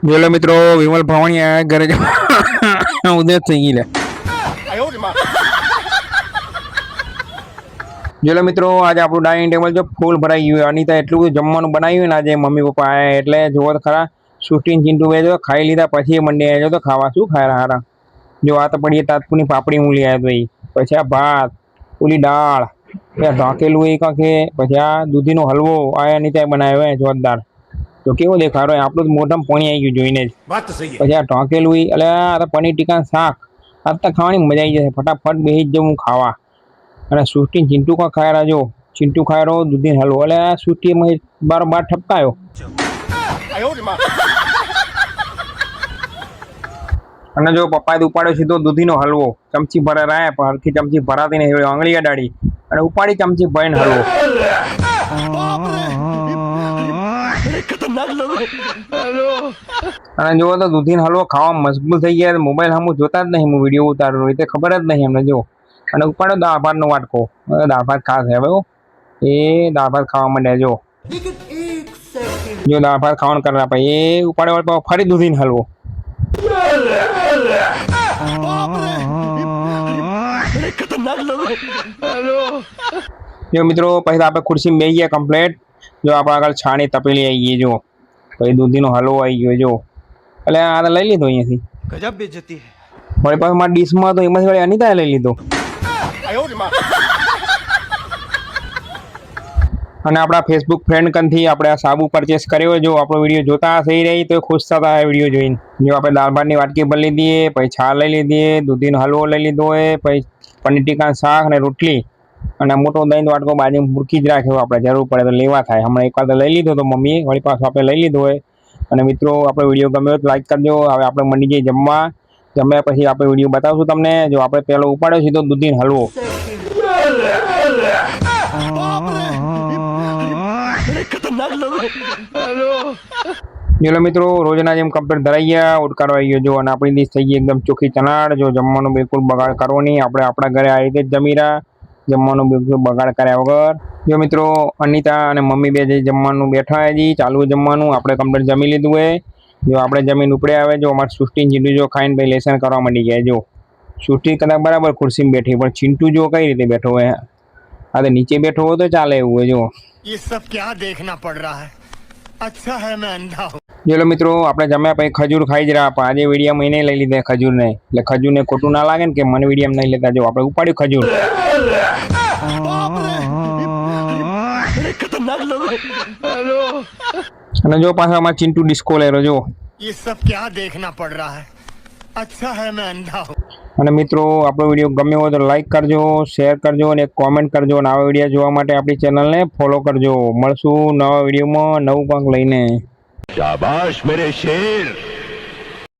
જોલો મિત્રો વિમલ ભવાણી ઘરે ઉદય થઈ ગઈ લે જોલો મિત્રો આજે આપણું ડાઇનિંગ ટેબલ જો ફૂલ ભરાઈ ગયું અનિતા એટલું બધું જમવાનું બનાવ્યું ને આજે મમ્મી પપ્પા આયા એટલે જોવો તો ખરા શૂટિંગ ચિંટુ વેજો ખાઈ લીધા પછી મંડી આવ્યો તો ખાવા શું ખાયા હારા જો આ તો પડીએ તાતપુની પાપડી મૂલી આવ્યો તો પછી આ ભાત ઓલી દાળ ઢાંકેલું એ કાંકે પછી આ દૂધીનો હલવો આ અનિતાએ બનાવ્યો જોરદાર તો કેવો દેખાડો આપણું મોઢામાં પાણી આવી ગયું જોઈને જ પછી આ ઢાંકેલું એટલે આ પનીર ટીકા શાક આ તો ખાવાની મજા આવી જશે ફટાફટ બેસી જ જવું ખાવા અને સુસ્ટી ચિંટુ કા ખાય રહ્યા જો ચિંટુ ખાય રહ્યો દૂધી હલવો એટલે આ સુસ્ટી બાર ઠપકાયો અને જો પપ્પાએ ઉપાડ્યો સીધો દૂધીનો હલવો ચમચી ભરા રહ્યા પણ હરખી ચમચી ભરાતી નહીં આંગળી અડાડી અને ઉપાડી ચમચી ભરીને હલવો અને જો તો દૂધીનો હલવો ખાવા મજબૂત થઈ ગયા મોબાઈલ સામું જોતા જ નહીં હું વિડીયો ઉતારું એટલે ખબર જ નહીં એમને જો અને ઉપાડ્યો દાળ ભાતનો વાટકો દાળ ભાત ખાસ હે ભાઈ એ દાળ ભાત ખાવા માંડ્યા જો દાળ ભાત ખાવાનું કરે પછી એ ઉપાડ્યો ફરી દૂધીનો હલવો જો મિત્રો પછી આપણે ખુરશીમાં બેસી ગયા કમ્પ્લેટ જો આપણે આગળ છાણી તપેલી આવી ગઈ જો પછી દૂધીનો હલવો આવી ગયો જો એટલે આ લઈ લીધો અહીંયાથી ગજબ બેઇજ્જતી વળી પાછું મારા ડીશમાં તો એમાંથી વળી અનિતાએ લઈ લીધો અને આપણા ફેસબુક ફ્રેન્ડ કંથી આપણે આ સાબુ પરચેસ કર્યો જો આપણો વિડીયો જોતા થઈ રહી તો ખુશ થતા આ વિડીયો જોઈને જો આપણે દાળ ભાતની વાટકી ભરી લીધી પછી છાલ લઈ લીધી દૂધીનો હલવો લઈ લીધો હોય પછી પનીર ટીકા શાક અને રોટલી અને મોટો દહીં વાટકો બાજુ મૂકી જ રાખ્યો આપણે જરૂર પડે તો લેવા થાય હમણાં એકવાર તો લઈ લીધો તો મમ્મીએ વળી પાછો આપણે લઈ લીધો હોય અને મિત્રો આપણો વિડીયો ગમ્યો તો લાઈક કરજો હવે આપણે મંડી જઈએ જમવા જમ્યા પછી આપણે વિડીયો બતાવશું તમને જો આપણે પહેલો ઉપાડ્યો સીધો દૂધીનો હલવો ચલો મિત્રો રોજના જેમ કમ્પ્લીટ ધરાઈ ગયા ઉડકારો આવી ગયો જો અને આપણી ડીશ થઈ ગઈ એકદમ ચોખ્ખી ચણાડ જો જમવાનું બિલકુલ બગાડ કરવો નહીં આપણે આપણા ઘરે આ રીતે જ જમી રહ્યા જમવાનું બિલકુલ બગાડ કર્યા વગર જો મિત્રો અનિતા અને મમ્મી બે જે જમવાનું બેઠા હજી ચાલુ જમવાનું આપણે કમ્પ્લીટ જમી લીધું હોય જો આપણે જમીન ઉપડે આવે જો અમારે સુસ્ટી ચીંટુ જો ખાઈને ભાઈ લેસન કરવા માંડી ગયા જો સુસ્ટી કદાચ બરાબર ખુરશીમાં બેઠી પણ ચિંટુ જો કઈ રીતે બેઠો હોય આ તો નીચે બેઠો હોય તો ચાલે એવું હોય જો ये सब क्या देखना पड़ रहा है अच्छा है मैं अंधा हूँ ચલો મિત્રો આપણે જમ્યા પછી ખજૂર ખાઈ જ રહ્યા પણ આજે વિડીયામાં એને લઈ લીધા ખજૂર ને એટલે ખજૂર ને ખોટું ના લાગે ને કે મને વિડીયામાં નહીં લેતા જો આપણે ઉપાડ્યું ખજૂર અને જો પાછા અમારે ચિંટુ ડિસ્કો લેરો જો ये सब क्या देखना पड़ रहा है अच्छा है मैं अंधा हूँ અને મિત્રો આપણો વિડીયો ગમ્યો હોય તો લાઈક કરજો શેર કરજો અને કોમેન્ટ કરજો અને આવા વિડીયો જોવા માટે આપણી ચેનલને ફોલો કરજો મળશું નવા વિડીયોમાં નવું કંઈક લઈને શાબાશ મેરે શેર